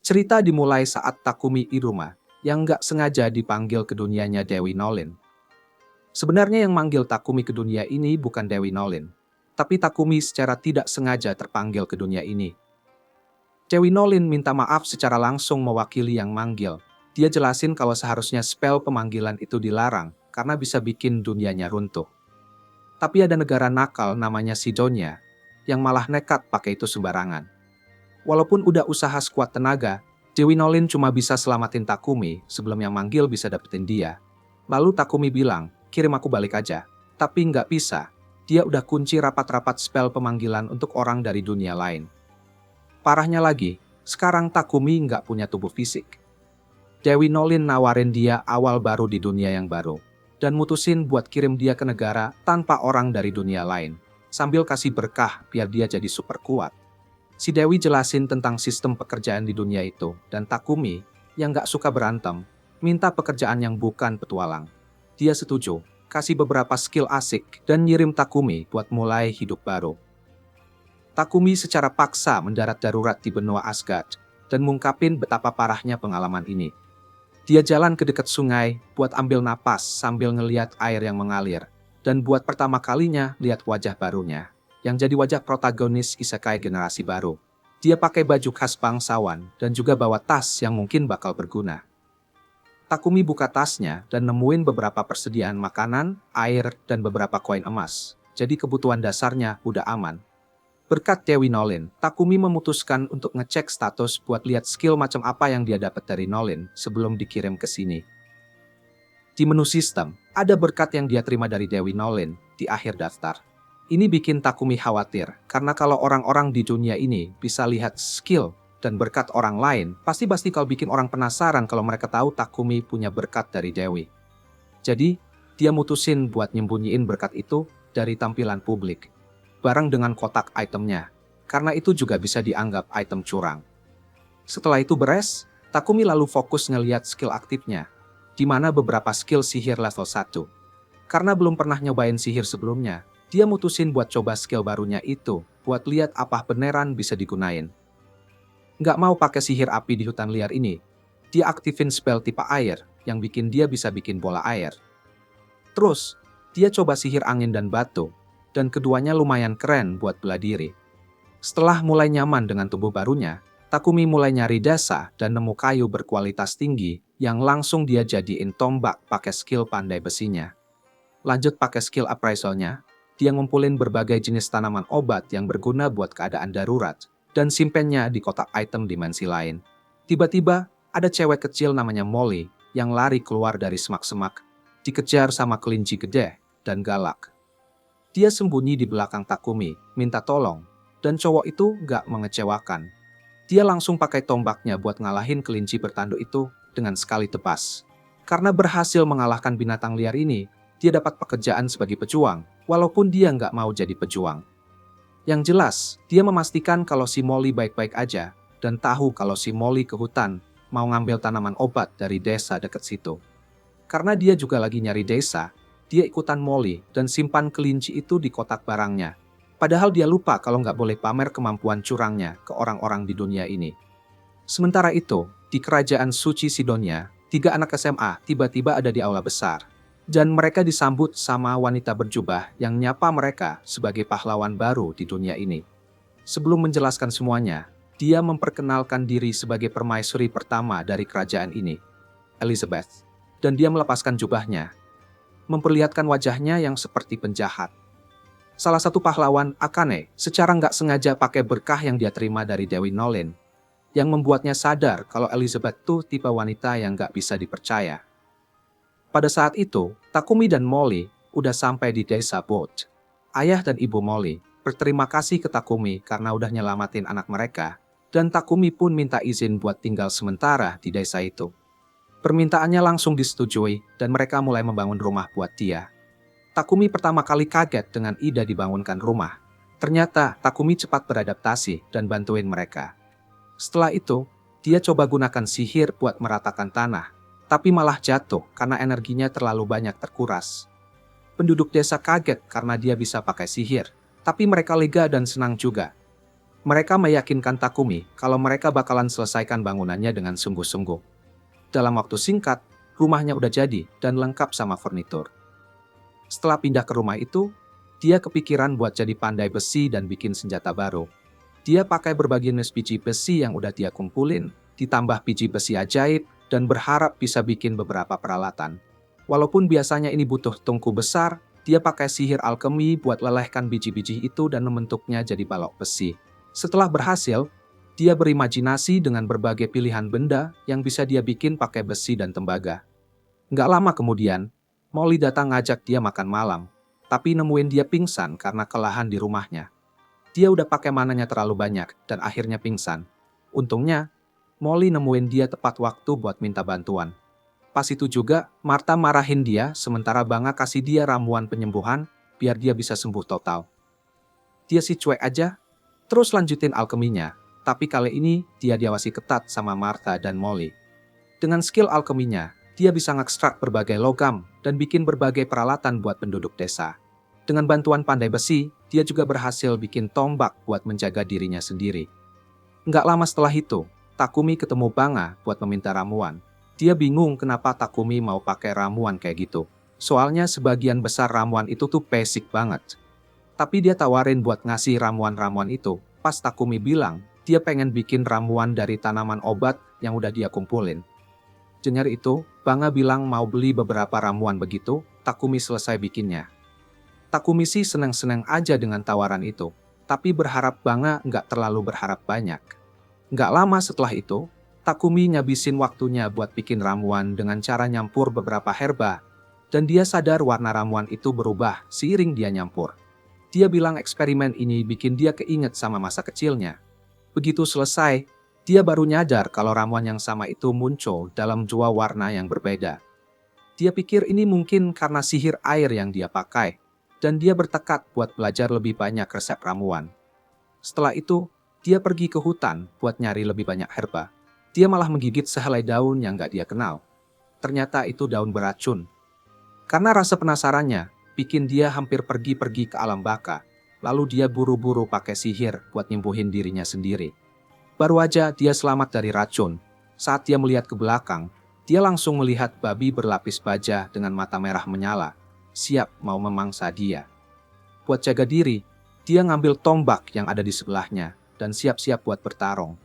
Cerita dimulai saat Takumi Iruma, yang nggak sengaja dipanggil ke dunianya Dewi Nolin. Sebenarnya yang manggil Takumi ke dunia ini bukan Dewi Nolin, tapi Takumi secara tidak sengaja terpanggil ke dunia ini. Dewi Nolin minta maaf secara langsung mewakili yang manggil. Dia jelasin kalau seharusnya spell pemanggilan itu dilarang, karena bisa bikin dunianya runtuh. Tapi ada negara nakal namanya Sidonia, yang malah nekat pakai itu sembarangan. Walaupun udah usaha sekuat tenaga, Dewi Nolin cuma bisa selamatin Takumi sebelum yang manggil bisa dapetin dia. Lalu Takumi bilang, kirim aku balik aja. Tapi nggak bisa, dia udah kunci rapat-rapat spell pemanggilan untuk orang dari dunia lain. Parahnya lagi, sekarang Takumi nggak punya tubuh fisik. Dewi Nolin nawarin dia awal baru di dunia yang baru, dan mutusin buat kirim dia ke negara tanpa orang dari dunia lain, sambil kasih berkah biar dia jadi super kuat. Si Dewi jelasin tentang sistem pekerjaan di dunia itu, dan Takumi, yang gak suka berantem, minta pekerjaan yang bukan petualang. Dia setuju, kasih beberapa skill asik, dan ngirim Takumi buat mulai hidup baru. Takumi secara paksa mendarat darurat di benua Asgard, dan ngungkapin betapa parahnya pengalaman ini. Dia jalan ke dekat sungai, buat ambil napas sambil ngeliat air yang mengalir, dan buat pertama kalinya lihat wajah barunya, yang jadi wajah protagonis isekai generasi baru. Dia pakai baju khas bangsawan dan juga bawa tas yang mungkin bakal berguna. Takumi buka tasnya dan nemuin beberapa persediaan makanan, air, dan beberapa koin emas. Jadi kebutuhan dasarnya udah aman. Berkat Dewi Nolin, Takumi memutuskan untuk ngecek status buat lihat skill macam apa yang dia dapat dari Nolin sebelum dikirim ke sini. Di menu sistem, ada berkat yang dia terima dari Dewi Nolin di akhir daftar. Ini bikin Takumi khawatir, karena kalau orang-orang di dunia ini bisa lihat skill dan berkat orang lain, pasti bakal bikin orang penasaran kalau mereka tahu Takumi punya berkat dari Dewi. Jadi, dia mutusin buat nyembunyiin berkat itu dari tampilan publik, bareng dengan kotak itemnya, karena itu juga bisa dianggap item curang. Setelah itu beres, Takumi lalu fokus ngeliat skill aktifnya, di mana beberapa skill sihir level 1. Karena belum pernah nyobain sihir sebelumnya, dia mutusin buat coba skill barunya itu, buat lihat apa beneran bisa digunain. Nggak mau pakai sihir api di hutan liar ini, dia aktifin spell tipe air, yang bikin dia bisa bikin bola air. Terus, dia coba sihir angin dan batu, dan keduanya lumayan keren buat bela diri. Setelah mulai nyaman dengan tubuh barunya, Takumi mulai nyari desa dan nemu kayu berkualitas tinggi, yang langsung dia jadiin tombak pakai skill pandai besinya. Lanjut pakai skill appraisalnya, dia ngumpulin berbagai jenis tanaman obat yang berguna buat keadaan darurat, dan simpennya di kotak item dimensi lain. Tiba-tiba, ada cewek kecil namanya Molly yang lari keluar dari semak-semak, dikejar sama kelinci gede dan galak. Dia sembunyi di belakang Takumi, minta tolong, dan cowok itu gak mengecewakan. Dia langsung pakai tombaknya buat ngalahin kelinci bertanduk itu dengan sekali tebas. Karena berhasil mengalahkan binatang liar ini, dia dapat pekerjaan sebagai pejuang, walaupun dia nggak mau jadi pejuang. Yang jelas, dia memastikan kalau si Molly baik-baik aja, dan tahu kalau si Molly ke hutan mau ngambil tanaman obat dari desa dekat situ. Karena dia juga lagi nyari desa, dia ikutan Molly dan simpan kelinci itu di kotak barangnya. Padahal dia lupa kalau nggak boleh pamer kemampuan curangnya ke orang-orang di dunia ini. Sementara itu, di kerajaan suci Sidonia, 3 anak SMA tiba-tiba ada di aula besar. Dan mereka disambut sama wanita berjubah yang nyapa mereka sebagai pahlawan baru di dunia ini. Sebelum menjelaskan semuanya, dia memperkenalkan diri sebagai permaisuri pertama dari kerajaan ini, Elizabeth. Dan dia melepaskan jubahnya, memperlihatkan wajahnya yang seperti penjahat. Salah satu pahlawan, Akane, secara nggak sengaja pakai berkah yang dia terima dari Dewi Nolin, yang membuatnya sadar kalau Elizabeth tuh tipe wanita yang nggak bisa dipercaya. Pada saat itu, Takumi dan Molly udah sampai di desa Boat. Ayah dan ibu Molly berterima kasih ke Takumi karena udah nyelamatin anak mereka, dan Takumi pun minta izin buat tinggal sementara di desa itu. Permintaannya langsung disetujui dan mereka mulai membangun rumah buat dia. Takumi pertama kali kaget dengan ide dibangunkan rumah. Ternyata Takumi cepat beradaptasi dan bantuin mereka. Setelah itu, dia coba gunakan sihir buat meratakan tanah, tapi malah jatuh karena energinya terlalu banyak terkuras. Penduduk desa kaget karena dia bisa pakai sihir, tapi mereka lega dan senang juga. Mereka meyakinkan Takumi kalau mereka bakalan selesaikan bangunannya dengan sungguh-sungguh. Dalam waktu singkat, rumahnya udah jadi dan lengkap sama furnitur. Setelah pindah ke rumah itu, dia kepikiran buat jadi pandai besi dan bikin senjata baru. Dia pakai berbagai jenis biji besi yang udah dia kumpulin, ditambah biji besi ajaib, dan berharap bisa bikin beberapa peralatan. Walaupun biasanya ini butuh tungku besar, dia pakai sihir alkemi buat lelehkan biji-biji itu dan membentuknya jadi balok besi. Setelah berhasil, dia berimajinasi dengan berbagai pilihan benda yang bisa dia bikin pakai besi dan tembaga. Nggak lama kemudian, Molly datang ngajak dia makan malam, tapi nemuin dia pingsan karena kelelahan di rumahnya. Dia udah pakai mananya terlalu banyak dan akhirnya pingsan. Untungnya, Molly nemuin dia tepat waktu buat minta bantuan. Pas itu juga, Martha marahin dia sementara Banga kasih dia ramuan penyembuhan biar dia bisa sembuh total. Dia sih cuek aja, terus lanjutin alkeminya, tapi kali ini dia diawasi ketat sama Martha dan Molly. Dengan skill alkeminya, dia bisa ngekstrak berbagai logam dan bikin berbagai peralatan buat penduduk desa. Dengan bantuan pandai besi, dia juga berhasil bikin tombak buat menjaga dirinya sendiri. Nggak lama setelah itu, Takumi ketemu Banga buat meminta ramuan. Dia bingung kenapa Takumi mau pakai ramuan kayak gitu. Soalnya sebagian besar ramuan itu tuh basic banget. Tapi dia tawarin buat ngasih ramuan-ramuan itu. Pas Takumi bilang, dia pengen bikin ramuan dari tanaman obat yang udah dia kumpulin. Dengar itu, Banga bilang mau beli beberapa ramuan begitu, Takumi selesai bikinnya. Takumi sih seneng-seneng aja dengan tawaran itu, tapi berharap Banga nggak terlalu berharap banyak. Nggak lama setelah itu, Takumi ngabisin waktunya buat bikin ramuan dengan cara nyampur beberapa herba, dan dia sadar warna ramuan itu berubah seiring dia nyampur. Dia bilang eksperimen ini bikin dia keinget sama masa kecilnya. Begitu selesai, dia baru nyadar kalau ramuan yang sama itu muncul dalam dua warna yang berbeda. Dia pikir ini mungkin karena sihir air yang dia pakai, dan dia bertekad buat belajar lebih banyak resep ramuan. Setelah itu, dia pergi ke hutan buat nyari lebih banyak herba. Dia malah menggigit sehelai daun yang gak dia kenal. Ternyata itu daun beracun. Karena rasa penasarannya, bikin dia hampir pergi-pergi ke alam baka. Lalu dia buru-buru pakai sihir buat nyembuhin dirinya sendiri. Baru aja dia selamat dari racun. Saat dia melihat ke belakang, dia langsung melihat babi berlapis baja dengan mata merah menyala, siap mau memangsa dia. Buat jaga diri, dia ngambil tombak yang ada di sebelahnya dan siap-siap buat bertarung.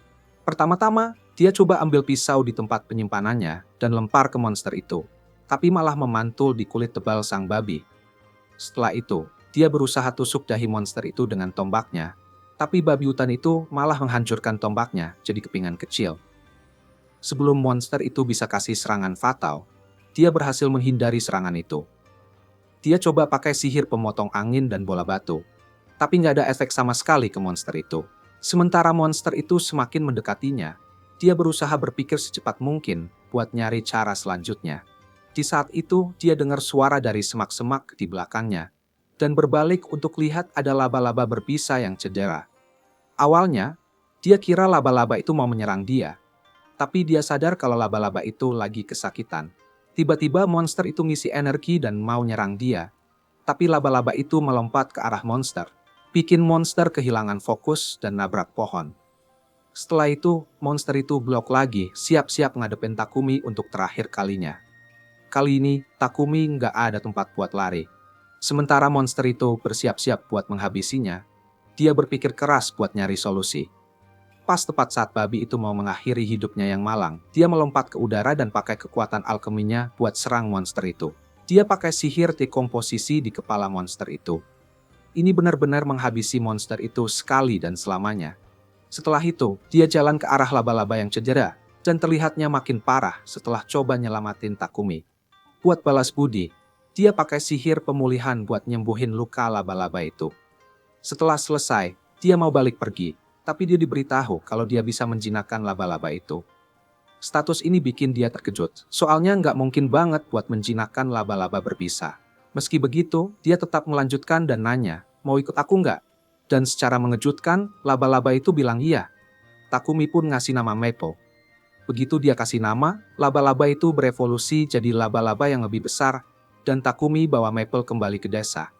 Pertama-tama, dia coba ambil pisau di tempat penyimpanannya dan lempar ke monster itu, tapi malah memantul di kulit tebal sang babi. Setelah itu, dia berusaha tusuk dahi monster itu dengan tombaknya, tapi babi hutan itu malah menghancurkan tombaknya jadi kepingan kecil. Sebelum monster itu bisa kasih serangan fatal, dia berhasil menghindari serangan itu. Dia coba pakai sihir pemotong angin dan bola batu, tapi nggak ada efek sama sekali ke monster itu. Sementara monster itu semakin mendekatinya, dia berusaha berpikir secepat mungkin buat nyari cara selanjutnya. Di saat itu, dia dengar suara dari semak-semak di belakangnya, dan berbalik untuk lihat ada laba-laba berbisa yang cedera. Awalnya, dia kira laba-laba itu mau menyerang dia, tapi dia sadar kalau laba-laba itu lagi kesakitan. Tiba-tiba monster itu ngisi energi dan mau nyerang dia, tapi laba-laba itu melompat ke arah monster, bikin monster kehilangan fokus dan nabrak pohon. Setelah itu, monster itu blok lagi, siap-siap ngadepin Takumi untuk terakhir kalinya. Kali ini, Takumi nggak ada tempat buat lari. Sementara monster itu bersiap-siap buat menghabisinya, dia berpikir keras buat nyari solusi. Pas tepat saat babi itu mau mengakhiri hidupnya yang malang, dia melompat ke udara dan pakai kekuatan alkeminya buat serang monster itu. Dia pakai sihir dekomposisi di kepala monster itu. Ini benar-benar menghabisi monster itu sekali dan selamanya. Setelah itu, dia jalan ke arah laba-laba yang cedera, dan terlihatnya makin parah setelah coba nyelamatin Takumi. Buat balas budi, dia pakai sihir pemulihan buat nyembuhin luka laba-laba itu. Setelah selesai, dia mau balik pergi, tapi dia diberitahu kalau dia bisa menjinakkan laba-laba itu. Status ini bikin dia terkejut, soalnya nggak mungkin banget buat menjinakkan laba-laba berbisa. Meski begitu, dia tetap melanjutkan dan nanya, mau ikut aku nggak? Dan secara mengejutkan, laba-laba itu bilang iya. Takumi pun ngasih nama Maple. Begitu dia kasih nama, laba-laba itu berevolusi jadi laba-laba yang lebih besar, dan Takumi bawa Maple kembali ke desa.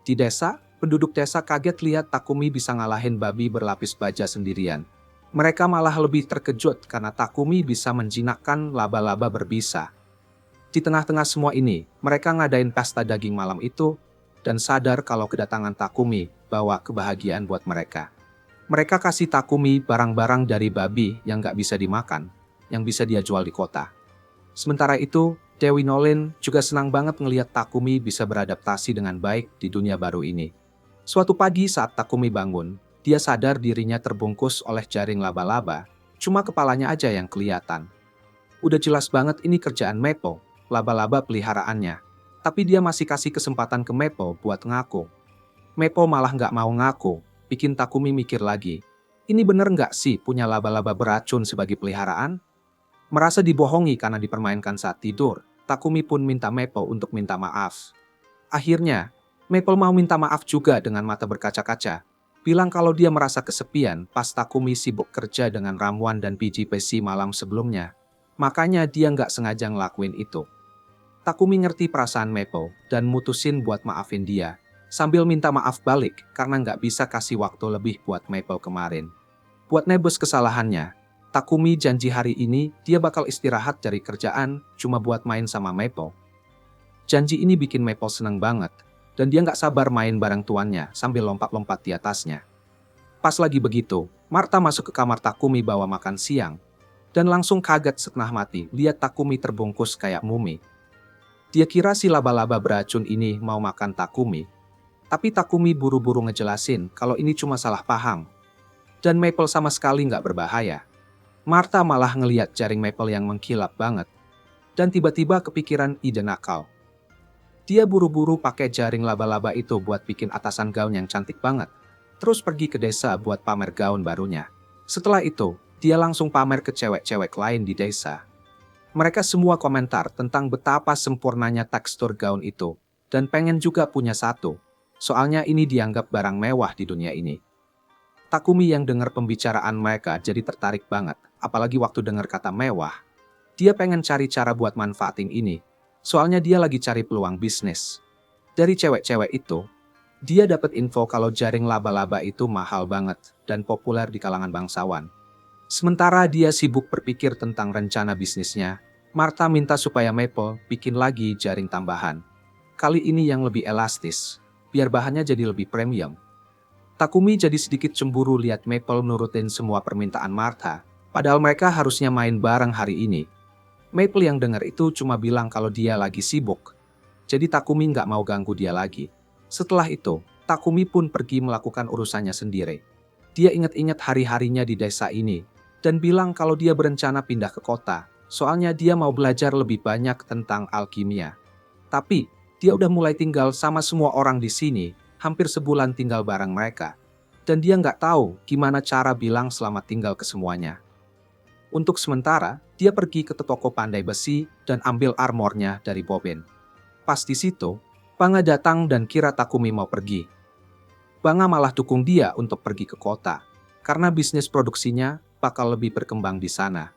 Di desa, Penduduk desa kaget lihat Takumi bisa ngalahin babi berlapis baja sendirian. Mereka malah lebih terkejut karena Takumi bisa menjinakkan laba-laba berbisa. Di tengah-tengah semua ini, mereka ngadain pesta daging malam itu dan sadar kalau kedatangan Takumi bawa kebahagiaan buat mereka. Mereka kasih Takumi barang-barang dari babi yang gak bisa dimakan, yang bisa dia jual di kota. Sementara itu, Dewi Nolin juga senang banget ngelihat Takumi bisa beradaptasi dengan baik di dunia baru ini. Suatu pagi saat Takumi bangun, dia sadar dirinya terbungkus oleh jaring laba-laba, cuma kepalanya aja yang kelihatan. Udah jelas banget ini kerjaan Maple, laba-laba peliharaannya. Tapi dia masih kasih kesempatan ke Maple buat ngaku. Maple malah nggak mau ngaku, bikin Takumi mikir lagi. Ini bener nggak sih punya laba-laba beracun sebagai peliharaan? Merasa dibohongi karena dipermainkan saat tidur, Takumi pun minta Maple untuk minta maaf. Akhirnya, Maple mau minta maaf juga dengan mata berkaca-kaca. Bilang kalau dia merasa kesepian pas Takumi sibuk kerja dengan ramuan dan biji besi malam sebelumnya. Makanya dia nggak sengaja ngelakuin itu. Takumi ngerti perasaan Maple dan mutusin buat maafin dia. Sambil minta maaf balik karena nggak bisa kasih waktu lebih buat Maple kemarin. Buat nebus kesalahannya, Takumi janji hari ini dia bakal istirahat dari kerjaan cuma buat main sama Maple. Janji ini bikin Maple seneng banget. Dan dia nggak sabar main bareng tuannya sambil lompat-lompat di atasnya. Pas lagi begitu, Martha masuk ke kamar Takumi bawa makan siang. Dan langsung kaget setengah mati lihat Takumi terbungkus kayak mumi. Dia kira si laba-laba beracun ini mau makan Takumi. Tapi Takumi buru-buru ngejelasin kalau ini cuma salah paham. Dan Maple sama sekali nggak berbahaya. Martha malah ngeliat jaring Maple yang mengkilap banget. Dan tiba-tiba kepikiran ide nakal. Dia buru-buru pakai jaring laba-laba itu buat bikin atasan gaun yang cantik banget. Terus pergi ke desa buat pamer gaun barunya. Setelah itu, dia langsung pamer ke cewek-cewek lain di desa. Mereka semua komentar tentang betapa sempurnanya tekstur gaun itu. Dan pengen juga punya satu. Soalnya ini dianggap barang mewah di dunia ini. Takumi yang dengar pembicaraan mereka jadi tertarik banget. Apalagi waktu dengar kata mewah. Dia pengen cari cara buat manfaatin ini. Soalnya dia lagi cari peluang bisnis. Dari cewek-cewek itu, dia dapat info kalau jaring laba-laba itu mahal banget dan populer di kalangan bangsawan. Sementara dia sibuk berpikir tentang rencana bisnisnya, Martha minta supaya Maple bikin lagi jaring tambahan. Kali ini yang lebih elastis, biar bahannya jadi lebih premium. Takumi jadi sedikit cemburu lihat Maple nurutin semua permintaan Martha, padahal mereka harusnya main bareng hari ini. Maple yang dengar itu cuma bilang kalau dia lagi sibuk. Jadi Takumi nggak mau ganggu dia lagi. Setelah itu, Takumi pun pergi melakukan urusannya sendiri. Dia ingat-ingat hari-harinya di desa ini. Dan bilang kalau dia berencana pindah ke kota. Soalnya dia mau belajar lebih banyak tentang alkimia. Tapi, dia udah mulai tinggal sama semua orang di sini. Hampir sebulan tinggal bareng mereka. Dan dia nggak tahu gimana cara bilang selamat tinggal ke semuanya. Untuk sementara, dia pergi ke toko pandai besi dan ambil armornya dari Bobin. Pas di situ, Banga datang dan kira Takumi mau pergi. Banga malah dukung dia untuk pergi ke kota, karena bisnis produksinya bakal lebih berkembang di sana.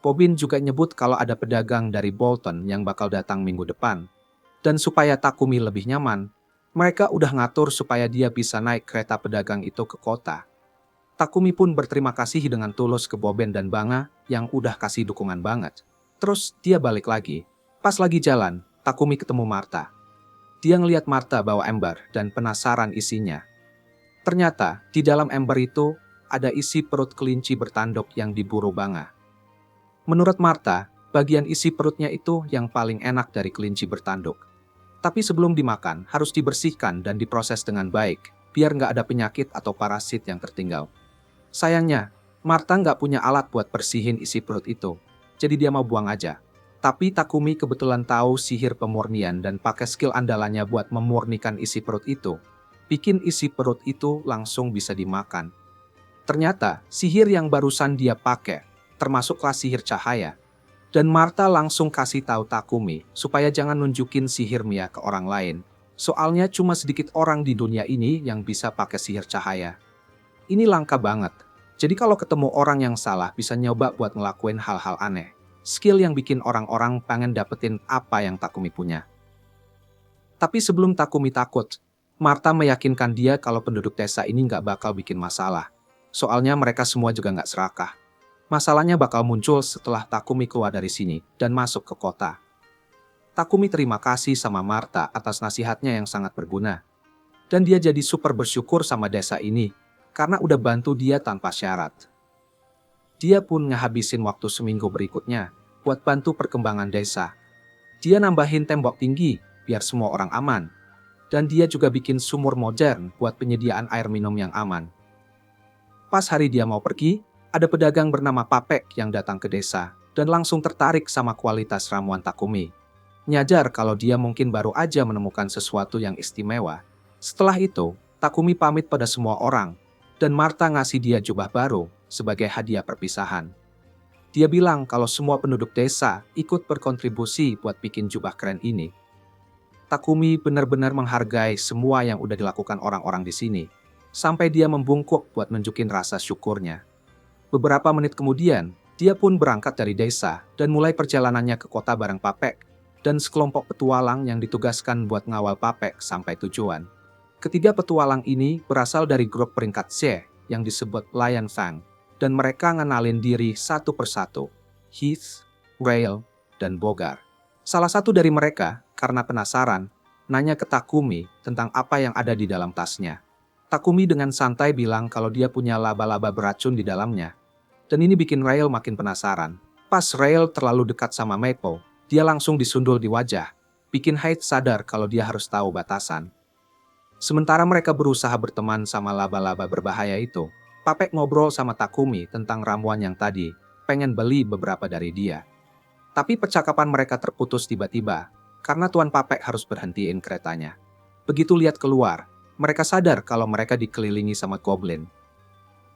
Bobin juga nyebut kalau ada pedagang dari Bolton yang bakal datang minggu depan. Dan supaya Takumi lebih nyaman, mereka udah ngatur supaya dia bisa naik kereta pedagang itu ke kota. Takumi pun berterima kasih dengan tulus ke Bobin dan Banga yang udah kasih dukungan banget. Terus dia balik lagi. Pas lagi jalan, Takumi ketemu Martha. Dia ngeliat Martha bawa ember dan penasaran isinya. Ternyata di dalam ember itu ada isi perut kelinci bertanduk yang diburu Banga. Menurut Martha, bagian isi perutnya itu yang paling enak dari kelinci bertanduk. Tapi sebelum dimakan harus dibersihkan dan diproses dengan baik, biar nggak ada penyakit atau parasit yang tertinggal. Sayangnya, Martha nggak punya alat buat bersihin isi perut itu, jadi dia mau buang aja. Tapi Takumi kebetulan tahu sihir pemurnian dan pakai skill andalannya buat memurnikan isi perut itu. Bikin isi perut itu langsung bisa dimakan. Ternyata, sihir yang barusan dia pakai, termasuklah sihir cahaya. Dan Martha langsung kasih tahu Takumi supaya jangan nunjukin sihir Mia ke orang lain. Soalnya cuma sedikit orang di dunia ini yang bisa pakai sihir cahaya. Ini langka banget. Jadi kalau ketemu orang yang salah bisa nyoba buat ngelakuin hal-hal aneh. Skill yang bikin orang-orang pengen dapetin apa yang Takumi punya. Tapi sebelum Takumi takut, Martha meyakinkan dia kalau penduduk desa ini nggak bakal bikin masalah. Soalnya mereka semua juga nggak serakah. Masalahnya bakal muncul setelah Takumi keluar dari sini dan masuk ke kota. Takumi terima kasih sama Martha atas nasihatnya yang sangat berguna. Dan dia jadi super bersyukur sama desa ini karena udah bantu dia tanpa syarat. Dia pun ngehabisin waktu seminggu berikutnya buat bantu perkembangan desa. Dia nambahin tembok tinggi biar semua orang aman. Dan dia juga bikin sumur modern buat penyediaan air minum yang aman. Pas hari dia mau pergi, ada pedagang bernama Papek yang datang ke desa dan langsung tertarik sama kualitas ramuan Takumi. Nyadar kalau dia mungkin baru aja menemukan sesuatu yang istimewa. Setelah itu, Takumi pamit pada semua orang dan Martha ngasih dia jubah baru sebagai hadiah perpisahan. Dia bilang kalau semua penduduk desa ikut berkontribusi buat bikin jubah keren ini. Takumi benar-benar menghargai semua yang udah dilakukan orang-orang di sini, sampai dia membungkuk buat nunjukin rasa syukurnya. Beberapa menit kemudian, dia pun berangkat dari desa dan mulai perjalanannya ke kota bareng Papek dan sekelompok petualang yang ditugaskan buat ngawal Papek sampai tujuan. Ketiga petualang ini berasal dari grup peringkat C yang disebut Lion Fang, dan mereka ngenalin diri satu persatu, Heath, Rail, dan Bogar. Salah satu dari mereka, karena penasaran, nanya ke Takumi tentang apa yang ada di dalam tasnya. Takumi dengan santai bilang kalau dia punya laba-laba beracun di dalamnya. Dan ini bikin Rail makin penasaran. Pas Rail terlalu dekat sama Maple, dia langsung disundul di wajah, bikin Hyde sadar kalau dia harus tahu batasan. Sementara mereka berusaha berteman sama laba-laba berbahaya itu, Papek ngobrol sama Takumi tentang ramuan yang tadi, pengen beli beberapa dari dia. Tapi percakapan mereka terputus tiba-tiba, karena Tuan Papek harus berhentiin keretanya. Begitu lihat keluar, mereka sadar kalau mereka dikelilingi sama goblin.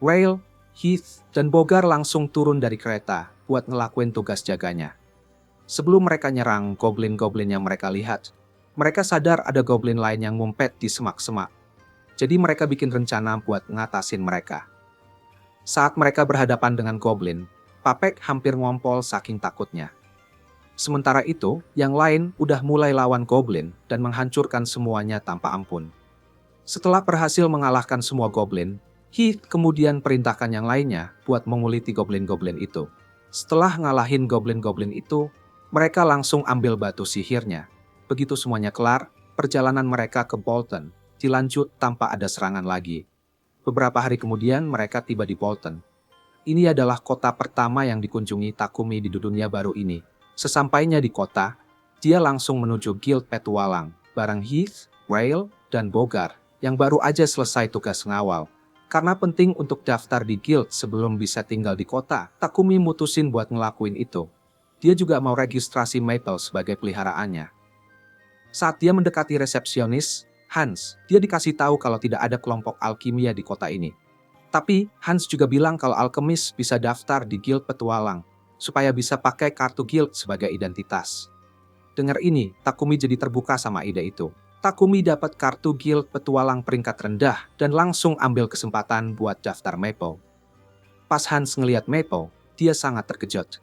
Rail, Heath, dan Bogar langsung turun dari kereta buat ngelakuin tugas jaganya. Sebelum mereka nyerang goblin-goblin yang mereka lihat, mereka sadar ada goblin lain yang ngumpet di semak-semak. Jadi mereka bikin rencana buat ngatasin mereka. Saat mereka berhadapan dengan goblin, Papek hampir ngompol saking takutnya. Sementara itu, yang lain udah mulai lawan goblin dan menghancurkan semuanya tanpa ampun. Setelah berhasil mengalahkan semua goblin, Heath kemudian perintahkan yang lainnya buat menguliti goblin-goblin itu. Setelah ngalahin goblin-goblin itu, mereka langsung ambil batu sihirnya. Begitu semuanya kelar, perjalanan mereka ke Bolton dilanjut tanpa ada serangan lagi. Beberapa hari kemudian mereka tiba di Bolton. Ini adalah kota pertama yang dikunjungi Takumi di dunia baru ini. Sesampainya di kota, dia langsung menuju Guild Petualang bareng Heath, Rail, dan Bogar yang baru aja selesai tugas ngawal. Karena penting untuk daftar di guild sebelum bisa tinggal di kota, Takumi mutusin buat ngelakuin itu. Dia juga mau registrasi Maple sebagai peliharaannya. Saat dia mendekati resepsionis, Hans, dia dikasih tahu kalau tidak ada kelompok alkimia di kota ini. Tapi Hans juga bilang kalau alkemis bisa daftar di Guild Petualang supaya bisa pakai kartu guild sebagai identitas. Dengar ini, Takumi jadi terbuka sama ide itu. Takumi dapat kartu guild petualang peringkat rendah dan langsung ambil kesempatan buat daftar Maple. Pas Hans ngelihat Maple, dia sangat terkejut.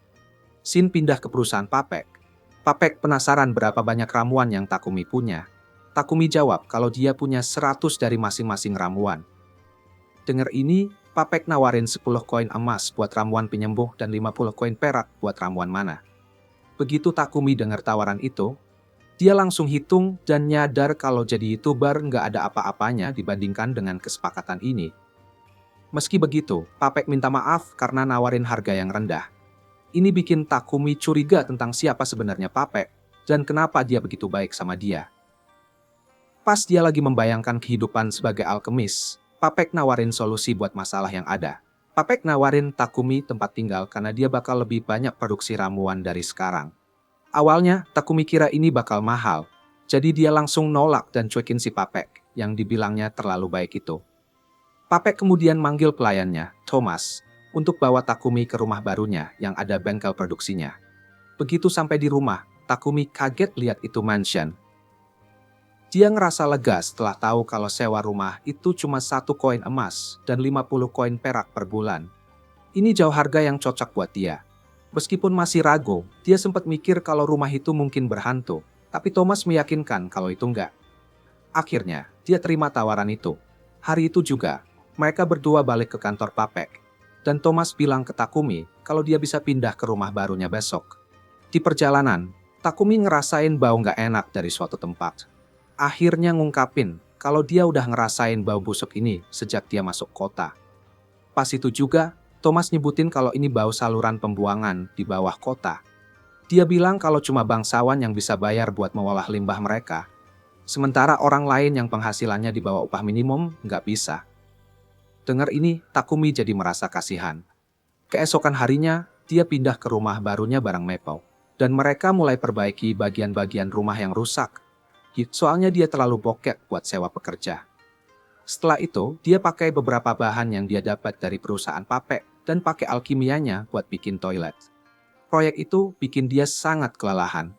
Shin pindah ke perusahaan Papek. Papek penasaran berapa banyak ramuan yang Takumi punya. Takumi jawab kalau dia punya 100 dari masing-masing ramuan. Dengar ini, Papek nawarin 10 koin emas buat ramuan penyembuh dan 50 koin perak buat ramuan mana. Begitu Takumi dengar tawaran itu, dia langsung hitung dan nyadar kalau jadi YouTuber nggak ada apa-apanya dibandingkan dengan kesepakatan ini. Meski begitu, Papek minta maaf karena nawarin harga yang rendah. Ini bikin Takumi curiga tentang siapa sebenarnya Papek dan kenapa dia begitu baik sama dia. Pas dia lagi membayangkan kehidupan sebagai alkemis, Papek nawarin solusi buat masalah yang ada. Papek nawarin Takumi tempat tinggal karena dia bakal lebih banyak produksi ramuan dari sekarang. Awalnya, Takumi kira ini bakal mahal, jadi dia langsung nolak dan cuekin si Papek yang dibilangnya terlalu baik itu. Papek kemudian manggil pelayannya, Thomas, untuk bawa Takumi ke rumah barunya yang ada bengkel produksinya. Begitu sampai di rumah, Takumi kaget lihat itu mansion. Dia ngerasa lega setelah tahu kalau sewa rumah itu cuma 1 koin emas dan 50 koin perak per bulan. Ini jauh harga yang cocok buat dia. Meskipun masih ragu, dia sempat mikir kalau rumah itu mungkin berhantu, tapi Thomas meyakinkan kalau itu enggak. Akhirnya, dia terima tawaran itu. Hari itu juga, mereka berdua balik ke kantor Papek. Dan Thomas bilang ke Takumi kalau dia bisa pindah ke rumah barunya besok. Di perjalanan, Takumi ngerasain bau nggak enak dari suatu tempat. Akhirnya ngungkapin kalau dia udah ngerasain bau busuk ini sejak dia masuk kota. Pas itu juga, Thomas nyebutin kalau ini bau saluran pembuangan di bawah kota. Dia bilang kalau cuma bangsawan yang bisa bayar buat mengolah limbah mereka. Sementara orang lain yang penghasilannya di bawah upah minimum nggak bisa. Dengar ini, Takumi jadi merasa kasihan. Keesokan harinya, dia pindah ke rumah barunya bareng Maple. Dan mereka mulai perbaiki bagian-bagian rumah yang rusak. Soalnya dia terlalu bokek buat sewa pekerja. Setelah itu, dia pakai beberapa bahan yang dia dapat dari perusahaan Papek dan pakai alkimianya buat bikin toilet. Proyek itu bikin dia sangat kelelahan.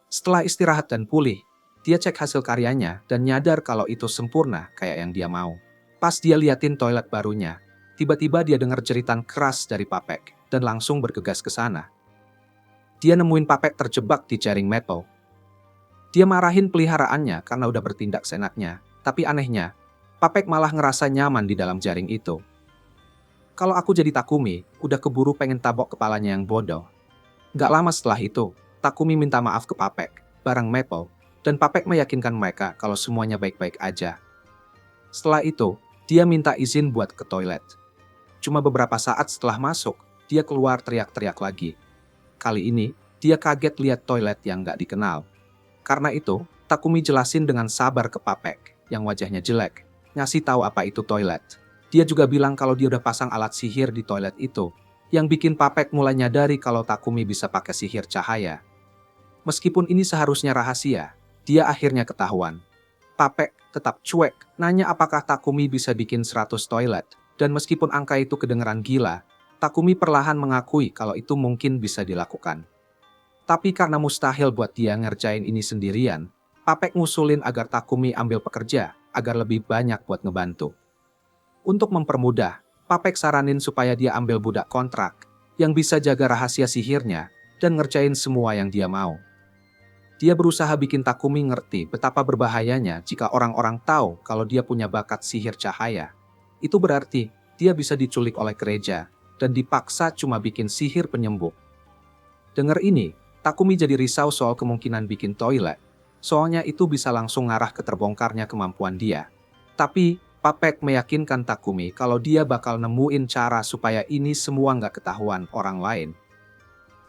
Setelah istirahat dan pulih, dia cek hasil karyanya dan nyadar kalau itu sempurna kayak yang dia mau. Pas dia liatin toilet barunya, tiba-tiba dia dengar jeritan keras dari Papek dan langsung bergegas ke sana. Dia nemuin Papek terjebak di jaring Maple. Dia marahin peliharaannya karena udah bertindak seenaknya, tapi anehnya, Papek malah ngerasa nyaman di dalam jaring itu. Kalau aku jadi Takumi, udah keburu pengen tabok kepalanya yang bodoh. Gak lama setelah itu, Takumi minta maaf ke Papek, bareng Maple, dan Papek meyakinkan mereka kalau semuanya baik-baik aja. Setelah itu, dia minta izin buat ke toilet. Cuma beberapa saat setelah masuk, dia keluar teriak-teriak lagi. Kali ini, dia kaget lihat toilet yang gak dikenal. Karena itu, Takumi jelasin dengan sabar ke Papek, yang wajahnya jelek, ngasih tahu apa itu toilet. Dia juga bilang kalau dia udah pasang alat sihir di toilet itu, yang bikin Papek mulai nyadari kalau Takumi bisa pakai sihir cahaya. Meskipun ini seharusnya rahasia, dia akhirnya ketahuan. Papek tetap cuek, nanya apakah Takumi bisa bikin 100 toilet, dan meskipun angka itu kedengeran gila, Takumi perlahan mengakui kalau itu mungkin bisa dilakukan. Tapi karena mustahil buat dia ngerjain ini sendirian, Papek ngusulin agar Takumi ambil pekerja, agar lebih banyak buat ngebantu. Untuk mempermudah, Papek saranin supaya dia ambil budak kontrak, yang bisa jaga rahasia sihirnya, dan ngerjain semua yang dia mau. Dia berusaha bikin Takumi ngerti betapa berbahayanya jika orang-orang tahu kalau dia punya bakat sihir cahaya. Itu berarti dia bisa diculik oleh gereja dan dipaksa cuma bikin sihir penyembuh. Dengar ini, Takumi jadi risau soal kemungkinan bikin toilet. Soalnya itu bisa langsung ngarah ke terbongkarnya kemampuan dia. Tapi Papek meyakinkan Takumi kalau dia bakal nemuin cara supaya ini semua nggak ketahuan orang lain.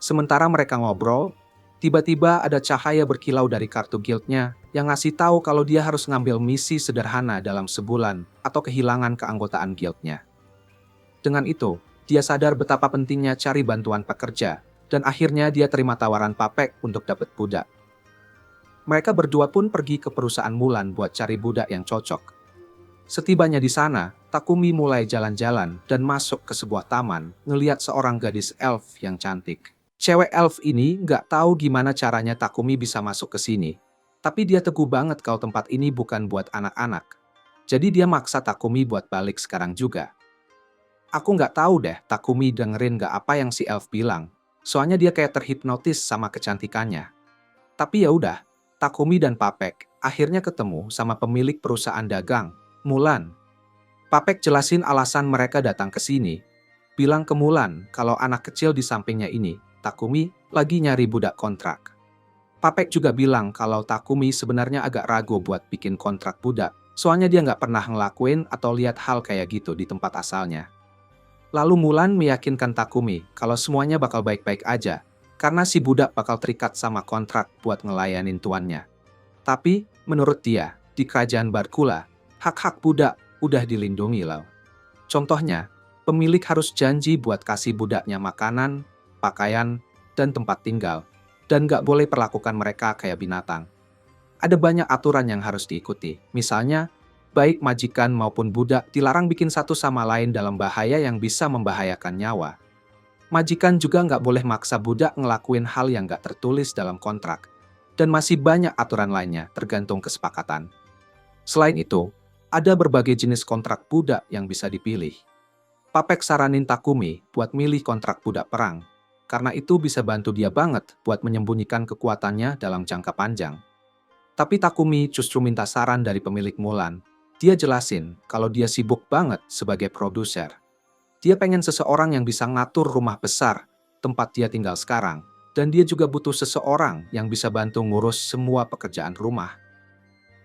Sementara mereka ngobrol, tiba-tiba ada cahaya berkilau dari kartu guildnya yang ngasih tahu kalau dia harus ngambil misi sederhana dalam sebulan atau kehilangan keanggotaan guildnya. Dengan itu, dia sadar betapa pentingnya cari bantuan pekerja dan akhirnya dia terima tawaran Papek untuk dapat budak. Mereka berdua pun pergi ke perusahaan Mulan buat cari budak yang cocok. Setibanya di sana, Takumi mulai jalan-jalan dan masuk ke sebuah taman ngeliat seorang gadis elf yang cantik. Cewek elf ini nggak tahu gimana caranya Takumi bisa masuk ke sini. Tapi dia teguh banget kalau tempat ini bukan buat anak-anak. Jadi dia maksa Takumi buat balik sekarang juga. Aku nggak tahu deh Takumi dengerin nggak apa yang si elf bilang. Soalnya dia kayak terhipnotis sama kecantikannya. Tapi ya udah, Takumi dan Papek akhirnya ketemu sama pemilik perusahaan dagang, Mulan. Papek jelasin alasan mereka datang ke sini. Bilang ke Mulan kalau anak kecil di sampingnya ini, Takumi, lagi nyari budak kontrak. Papek juga bilang kalau Takumi sebenarnya agak ragu buat bikin kontrak budak, soalnya dia nggak pernah ngelakuin atau lihat hal kayak gitu di tempat asalnya. Lalu Mulan meyakinkan Takumi kalau semuanya bakal baik-baik aja, karena si budak bakal terikat sama kontrak buat ngelayanin tuannya. Tapi, menurut dia, di kerajaan Barkula, hak-hak budak udah dilindungi loh. Contohnya, pemilik harus janji buat kasih budaknya makanan, pakaian, dan tempat tinggal, dan gak boleh perlakukan mereka kayak binatang. Ada banyak aturan yang harus diikuti, misalnya, baik majikan maupun budak dilarang bikin satu sama lain dalam bahaya yang bisa membahayakan nyawa. Majikan juga nggak boleh maksa budak ngelakuin hal yang nggak tertulis dalam kontrak, dan masih banyak aturan lainnya tergantung kesepakatan. Selain itu, ada berbagai jenis kontrak budak yang bisa dipilih. Papek saranin Takumi buat milih kontrak budak perang, karena itu bisa bantu dia banget buat menyembunyikan kekuatannya dalam jangka panjang. Tapi Takumi justru minta saran dari pemilik Mulan. Dia jelasin kalau dia sibuk banget sebagai produser. Dia pengen seseorang yang bisa ngatur rumah besar, tempat dia tinggal sekarang. Dan dia juga butuh seseorang yang bisa bantu ngurus semua pekerjaan rumah.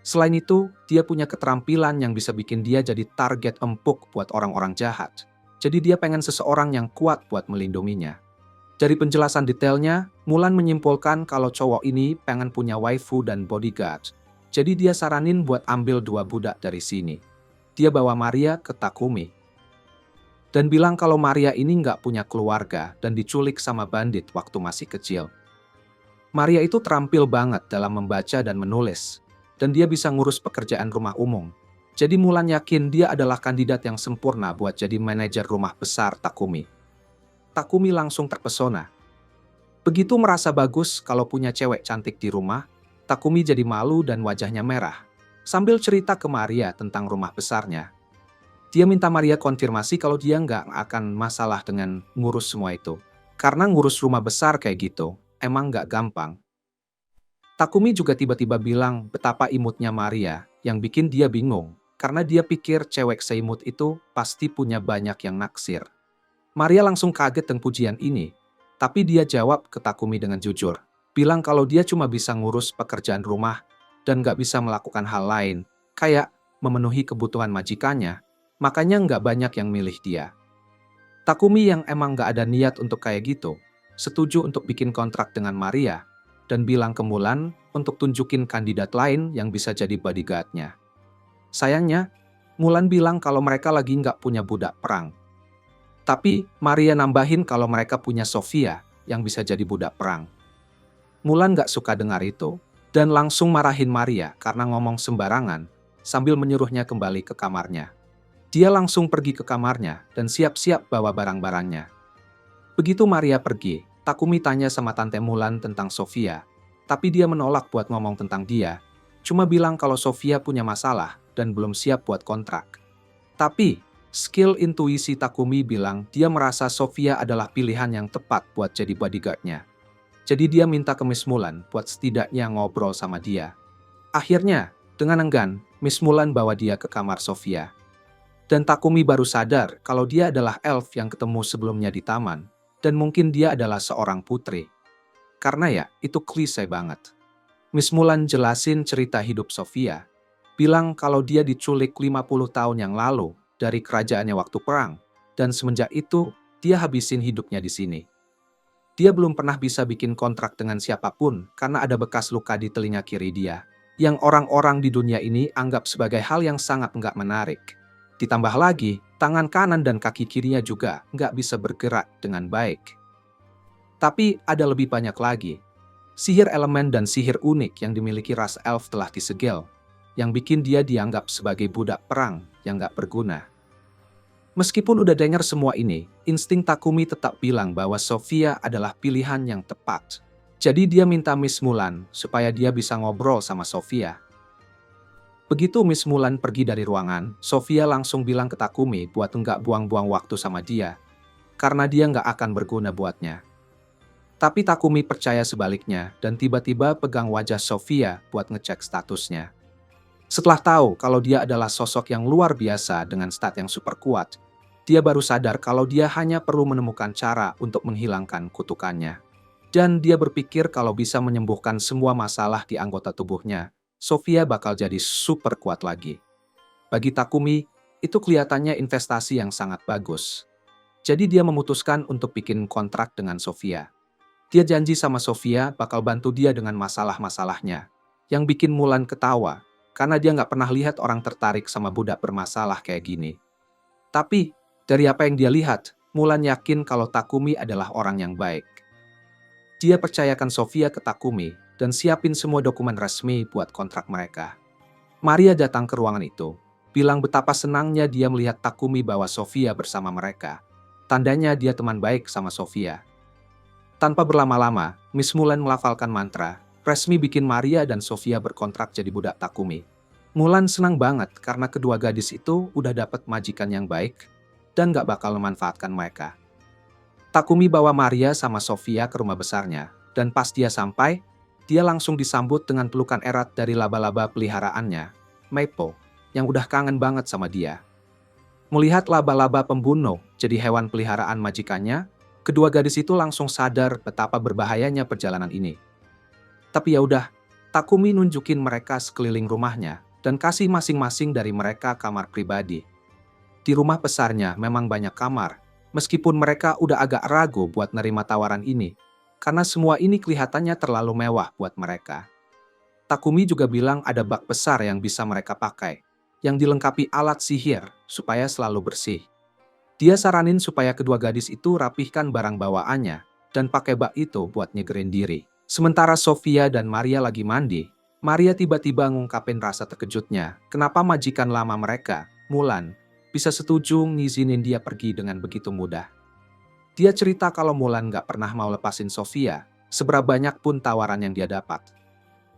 Selain itu, dia punya keterampilan yang bisa bikin dia jadi target empuk buat orang-orang jahat. Jadi dia pengen seseorang yang kuat buat melindunginya. Dari penjelasan detailnya, Mulan menyimpulkan kalau cowok ini pengen punya waifu dan bodyguard. Jadi dia saranin buat ambil 2 budak dari sini. Dia bawa Maria ke Takumi. Dan bilang kalau Maria ini nggak punya keluarga dan diculik sama bandit waktu masih kecil. Maria itu terampil banget dalam membaca dan menulis. Dan dia bisa ngurus pekerjaan rumah umum. Jadi Mulan yakin dia adalah kandidat yang sempurna buat jadi manajer rumah besar Takumi. Takumi langsung terpesona. Begitu merasa bagus kalau punya cewek cantik di rumah, Takumi jadi malu dan wajahnya merah. Sambil cerita ke Maria tentang rumah besarnya. Dia minta Maria konfirmasi kalau dia nggak akan masalah dengan ngurus semua itu. Karena ngurus rumah besar kayak gitu, emang nggak gampang. Takumi juga tiba-tiba bilang betapa imutnya Maria, yang bikin dia bingung. Karena dia pikir cewek seimut itu pasti punya banyak yang naksir. Maria langsung kaget dengan pujian ini, tapi dia jawab ke Takumi dengan jujur. Bilang kalau dia cuma bisa ngurus pekerjaan rumah dan nggak bisa melakukan hal lain, kayak memenuhi kebutuhan majikannya, makanya nggak banyak yang milih dia. Takumi yang emang nggak ada niat untuk kayak gitu, setuju untuk bikin kontrak dengan Maria, dan bilang ke Mulan untuk tunjukin kandidat lain yang bisa jadi bodyguard-nya. Sayangnya, Mulan bilang kalau mereka lagi nggak punya budak perang. Tapi Maria nambahin kalau mereka punya Sofia yang bisa jadi budak perang. Mulan nggak suka dengar itu, dan langsung marahin Maria karena ngomong sembarangan, sambil menyuruhnya kembali ke kamarnya. Dia langsung pergi ke kamarnya dan siap-siap bawa barang-barangnya. Begitu Maria pergi, Takumi tanya sama Tante Mulan tentang Sofia, tapi dia menolak buat ngomong tentang dia, cuma bilang kalau Sofia punya masalah dan belum siap buat kontrak. Tapi, skill intuisi Takumi bilang dia merasa Sofia adalah pilihan yang tepat buat jadi bodyguard-nya. Jadi dia minta ke Miss Mulan buat setidaknya ngobrol sama dia. Akhirnya, dengan enggan, Miss Mulan bawa dia ke kamar Sofia. Dan Takumi baru sadar kalau dia adalah elf yang ketemu sebelumnya di taman, dan mungkin dia adalah seorang putri. Karena ya, itu klise banget. Miss Mulan jelasin cerita hidup Sofia, bilang kalau dia diculik 50 tahun yang lalu dari kerajaannya waktu perang, dan semenjak itu, dia habisin hidupnya di sini. Dia belum pernah bisa bikin kontrak dengan siapapun karena ada bekas luka di telinga kiri dia, yang orang-orang di dunia ini anggap sebagai hal yang sangat nggak menarik. Ditambah lagi, tangan kanan dan kaki kirinya juga nggak bisa bergerak dengan baik. Tapi ada lebih banyak lagi. Sihir elemen dan sihir unik yang dimiliki ras elf telah disegel, yang bikin dia dianggap sebagai budak perang yang nggak berguna. Meskipun udah dengar semua ini, insting Takumi tetap bilang bahwa Sofia adalah pilihan yang tepat. Jadi dia minta Miss Mulan supaya dia bisa ngobrol sama Sofia. Begitu Miss Mulan pergi dari ruangan, Sofia langsung bilang ke Takumi buat nggak buang-buang waktu sama dia, karena dia nggak akan berguna buatnya. Tapi Takumi percaya sebaliknya dan tiba-tiba pegang wajah Sofia buat ngecek statusnya. Setelah tahu kalau dia adalah sosok yang luar biasa dengan stat yang super kuat, dia baru sadar kalau dia hanya perlu menemukan cara untuk menghilangkan kutukannya. Dan dia berpikir kalau bisa menyembuhkan semua masalah di anggota tubuhnya, Sofia bakal jadi super kuat lagi. Bagi Takumi, itu kelihatannya investasi yang sangat bagus. Jadi dia memutuskan untuk bikin kontrak dengan Sofia. Dia janji sama Sofia bakal bantu dia dengan masalah-masalahnya, yang bikin Mulan ketawa, karena dia nggak pernah lihat orang tertarik sama budak bermasalah kayak gini. Tapi, dari apa yang dia lihat, Mulan yakin kalau Takumi adalah orang yang baik. Dia percayakan Sofia ke Takumi, dan siapin semua dokumen resmi buat kontrak mereka. Maria datang ke ruangan itu, bilang betapa senangnya dia melihat Takumi bawa Sofia bersama mereka. Tandanya dia teman baik sama Sofia. Tanpa berlama-lama, Miss Mulan melafalkan mantra, resmi bikin Maria dan Sofia berkontrak jadi budak Takumi. Mulan senang banget karena kedua gadis itu udah dapat majikan yang baik, dan gak bakal memanfaatkan mereka. Takumi bawa Maria sama Sofia ke rumah besarnya, dan pas dia sampai, dia langsung disambut dengan pelukan erat dari laba-laba peliharaannya, Maple, yang udah kangen banget sama dia. Melihat laba-laba pembunuh jadi hewan peliharaan majikannya, kedua gadis itu langsung sadar betapa berbahayanya perjalanan ini. Tapi ya udah, Takumi nunjukin mereka sekeliling rumahnya dan kasih masing-masing dari mereka kamar pribadi. Di rumah besarnya memang banyak kamar, meskipun mereka udah agak ragu buat nerima tawaran ini, karena semua ini kelihatannya terlalu mewah buat mereka. Takumi juga bilang ada bak besar yang bisa mereka pakai, yang dilengkapi alat sihir supaya selalu bersih. Dia saranin supaya kedua gadis itu rapihkan barang bawaannya dan pakai bak itu buat nyegerin diri. Sementara Sofia dan Maria lagi mandi, Maria tiba-tiba ngungkapin rasa terkejutnya kenapa majikan lama mereka, Mulan, bisa setuju ngizinin dia pergi dengan begitu mudah. Dia cerita kalau Mulan gak pernah mau lepasin Sofia, seberapa banyak pun tawaran yang dia dapat.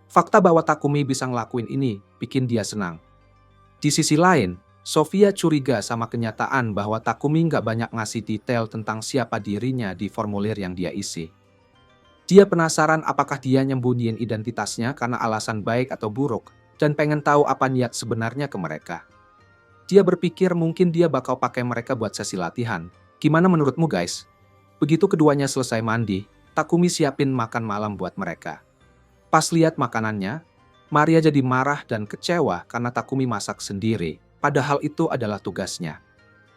Fakta bahwa Takumi bisa ngelakuin ini bikin dia senang. Di sisi lain, Sofia curiga sama kenyataan bahwa Takumi nggak banyak ngasih detail tentang siapa dirinya di formulir yang dia isi. Dia penasaran apakah dia nyembunyiin identitasnya karena alasan baik atau buruk, dan pengen tahu apa niat sebenarnya ke mereka. Dia berpikir mungkin dia bakal pakai mereka buat sesi latihan. Gimana menurutmu guys? Begitu keduanya selesai mandi, Takumi siapin makan malam buat mereka. Pas lihat makanannya, Maria jadi marah dan kecewa karena Takumi masak sendiri, padahal itu adalah tugasnya.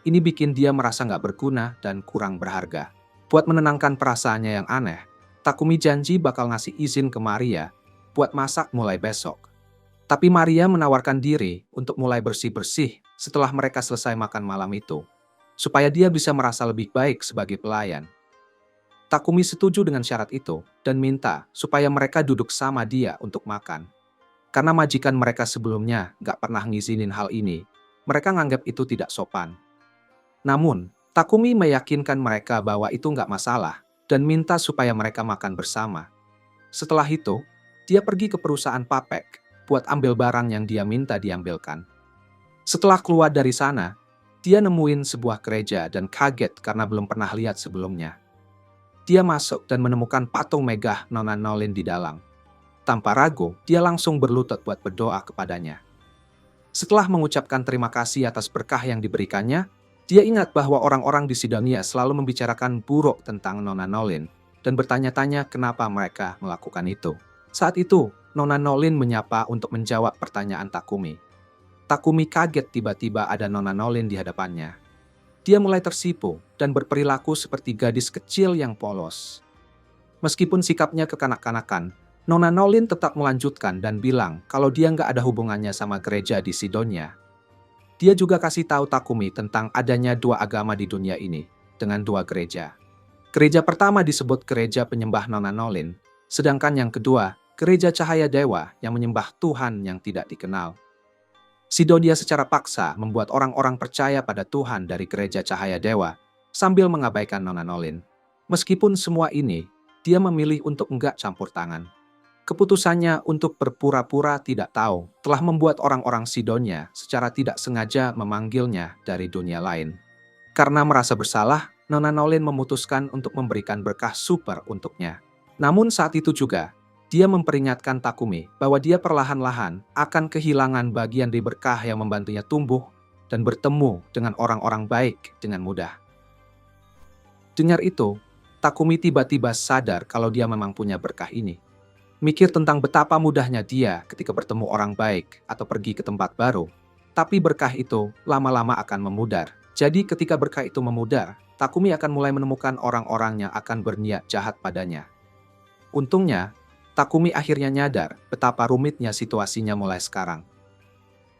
Ini bikin dia merasa nggak berguna dan kurang berharga. Buat menenangkan perasaannya yang aneh, Takumi janji bakal ngasih izin ke Maria buat masak mulai besok. Tapi Maria menawarkan diri untuk mulai bersih-bersih setelah mereka selesai makan malam itu, supaya dia bisa merasa lebih baik sebagai pelayan. Takumi setuju dengan syarat itu dan minta supaya mereka duduk sama dia untuk makan. Karena majikan mereka sebelumnya nggak pernah ngizinin hal ini, mereka nganggap itu tidak sopan. Namun, Takumi meyakinkan mereka bahwa itu nggak masalah dan minta supaya mereka makan bersama. Setelah itu, dia pergi ke perusahaan Papek buat ambil barang yang dia minta diambilkan. Setelah keluar dari sana, dia nemuin sebuah gereja dan kaget karena belum pernah lihat sebelumnya. Dia masuk dan menemukan patung megah Nona Nolin di dalam. Tanpa ragu, dia langsung berlutut buat berdoa kepadanya. Setelah mengucapkan terima kasih atas berkah yang diberikannya, dia ingat bahwa orang-orang di Sidonia selalu membicarakan buruk tentang Nona Nolin dan bertanya-tanya kenapa mereka melakukan itu. Saat itu, Nona Nolin menyapa untuk menjawab pertanyaan Takumi. Takumi kaget tiba-tiba ada Nona Nolin di hadapannya. Dia mulai tersipu dan berperilaku seperti gadis kecil yang polos. Meskipun sikapnya kekanak-kanakan, Nona Nolin tetap melanjutkan dan bilang kalau dia nggak ada hubungannya sama gereja di Sidonia. Dia juga kasih tahu Takumi tentang adanya dua agama di dunia ini, dengan dua gereja. Gereja pertama disebut gereja penyembah Nona Nolin, sedangkan yang kedua, gereja Cahaya Dewa yang menyembah Tuhan yang tidak dikenal. Sidonia secara paksa membuat orang-orang percaya pada Tuhan dari gereja Cahaya Dewa, sambil mengabaikan Nona Nolin. Meskipun semua ini, dia memilih untuk enggak campur tangan. Keputusannya untuk berpura-pura tidak tahu telah membuat orang-orang Sidonia secara tidak sengaja memanggilnya dari dunia lain. Karena merasa bersalah, Nona Nolin memutuskan untuk memberikan berkah super untuknya. Namun saat itu juga, dia memperingatkan Takumi bahwa dia perlahan-lahan akan kehilangan bagian dari berkah yang membantunya tumbuh dan bertemu dengan orang-orang baik dengan mudah. Dengar itu, Takumi tiba-tiba sadar kalau dia memang punya berkah ini. Mikir tentang betapa mudahnya dia ketika bertemu orang baik atau pergi ke tempat baru. Tapi berkah itu lama-lama akan memudar. Jadi ketika berkah itu memudar, Takumi akan mulai menemukan orang-orang yang akan berniat jahat padanya. Untungnya, Takumi akhirnya nyadar betapa rumitnya situasinya mulai sekarang.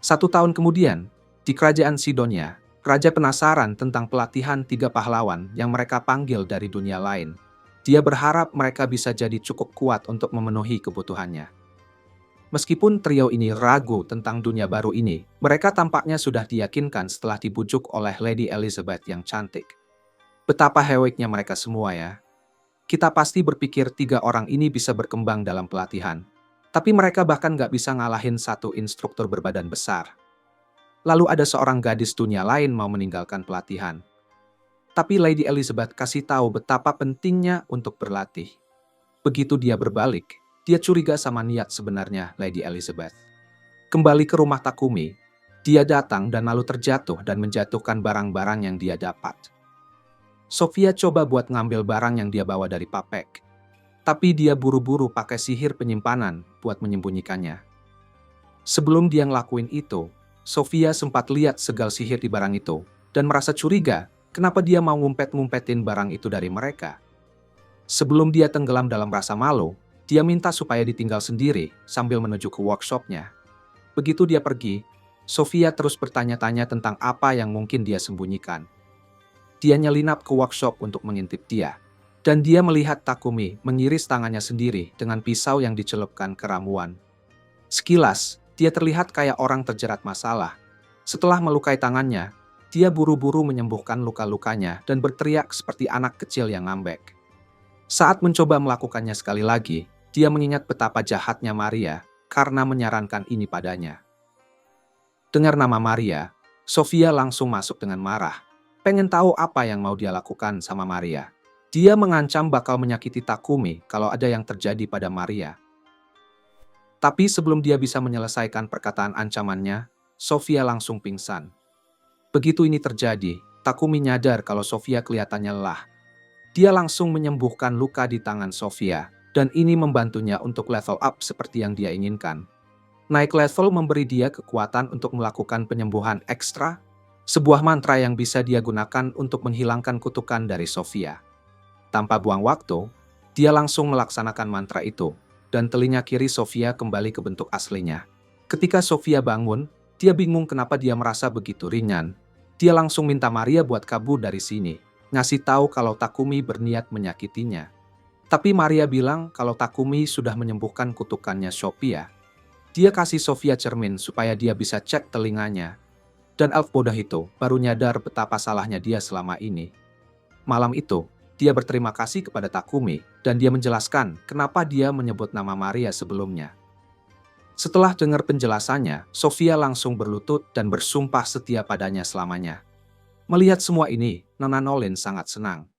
1 tahun kemudian, di kerajaan Sidonia, raja penasaran tentang pelatihan 3 pahlawan yang mereka panggil dari dunia lain. Dia berharap mereka bisa jadi cukup kuat untuk memenuhi kebutuhannya. Meskipun trio ini ragu tentang dunia baru ini, mereka tampaknya sudah diyakinkan setelah dibujuk oleh Lady Elizabeth yang cantik. Betapa heroiknya mereka semua ya. Kita pasti berpikir 3 orang ini bisa berkembang dalam pelatihan. Tapi mereka bahkan nggak bisa ngalahin satu instruktur berbadan besar. Lalu ada seorang gadis dunia lain mau meninggalkan pelatihan. Tapi Lady Elizabeth kasih tahu betapa pentingnya untuk berlatih. Begitu dia berbalik, Dia curiga sama niat sebenarnya Lady Elizabeth. Kembali ke rumah Takumi, dia datang dan lalu terjatuh dan menjatuhkan barang-barang yang dia dapat. Sofia coba buat ngambil barang yang dia bawa dari Papek. Tapi dia buru-buru pakai sihir penyimpanan buat menyembunyikannya. Sebelum dia ngelakuin itu, Sofia sempat lihat segal sihir di barang itu dan merasa curiga kenapa dia mau ngumpet-ngumpetin barang itu dari mereka. Sebelum dia tenggelam dalam rasa malu, dia minta supaya ditinggal sendiri sambil menuju ke workshopnya. Begitu dia pergi, Sofia terus bertanya-tanya tentang apa yang mungkin dia sembunyikan. Dia nyelinap ke workshop untuk mengintip dia. Dan dia melihat Takumi mengiris tangannya sendiri dengan pisau yang dicelupkan ke ramuan. Sekilas, dia terlihat kayak orang terjerat masalah. Setelah melukai tangannya, dia buru-buru menyembuhkan luka-lukanya dan berteriak seperti anak kecil yang ngambek. Saat mencoba melakukannya sekali lagi, dia mengingat betapa jahatnya Maria karena menyarankan ini padanya. Dengar nama Maria, Sofia langsung masuk dengan marah. Pengen tahu apa yang mau dia lakukan sama Maria. Dia mengancam bakal menyakiti Takumi kalau ada yang terjadi pada Maria. Tapi sebelum dia bisa menyelesaikan perkataan ancamannya, Sofia langsung pingsan. Begitu ini terjadi, Takumi nyadar kalau Sofia kelihatannya lelah. Dia langsung menyembuhkan luka di tangan Sofia, dan ini membantunya untuk level up seperti yang dia inginkan. Naik level memberi dia kekuatan untuk melakukan penyembuhan ekstra, sebuah mantra yang bisa dia gunakan untuk menghilangkan kutukan dari Sofia. Tanpa buang waktu, dia langsung melaksanakan mantra itu, dan telinga kiri Sofia kembali ke bentuk aslinya. Ketika Sofia bangun, dia bingung kenapa dia merasa begitu ringan. Dia langsung minta Maria buat kabur dari sini, ngasih tahu kalau Takumi berniat menyakitinya. Tapi Maria bilang kalau Takumi sudah menyembuhkan kutukannya Sofia. Dia kasih Sofia cermin supaya dia bisa cek telinganya. Dan elf bodoh itu baru nyadar betapa salahnya dia selama ini. Malam itu, dia berterima kasih kepada Takumi dan dia menjelaskan kenapa dia menyebut nama Maria sebelumnya. Setelah dengar penjelasannya, Sofia langsung berlutut dan bersumpah setia padanya selamanya. Melihat semua ini, Nona Nolen sangat senang.